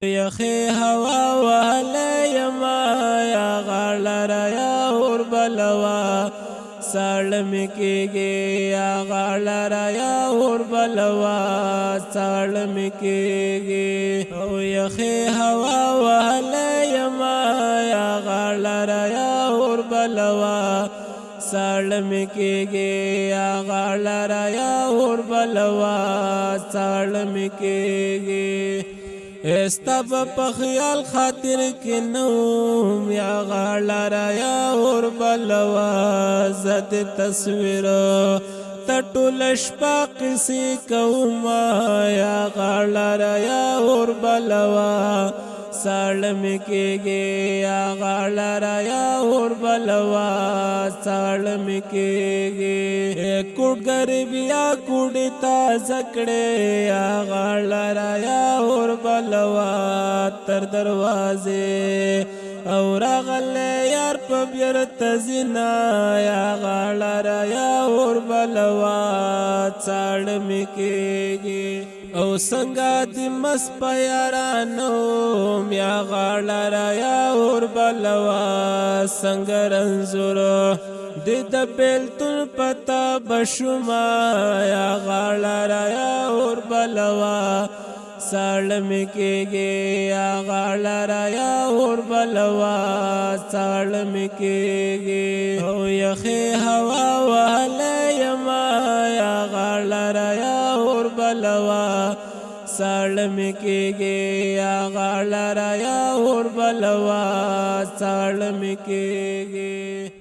یخی هوا وهلی یما یا غاړه یا اور بلوا ساړه مې کېږي یا غاړه یا اور بلوا ساړه مې کېږي او یخی هوا وهلی یما یا غاړه یا اور بلوا ساړه مې کېږي یا غاړه یا اور بلوا ساړه مې کېږي استا په خیال خاطر کې نوم یا غاړه یا اور بلوا زد تصویر تټول شپه قصې کوم یا غاړه یا اور بلوا ساړه مې کېږي یا غاړه یا اور بلوا ساړه مې کېږي کوډ بیا کوډ تازه کړې یا غاړه یا اور بلوا تر دروازې او راغلی یار په بیرته زینا یا غاړه یا اور بلوا ساړه مې کېږي او څنګه د مس په یارانو یا غاړه یا اور بلوا څنګه رنځور د بیلتون پتا بشما یا غاړه یا اور بلوا ساړه مې کېږي یا غاړه یا اور بلوا ساړه مې کېږي او یخی هوا وهلی یما یا غاړه یا اور بلوا ساړه مې کېږي یا غاړه یا اور بلوا ساړه مې کېږي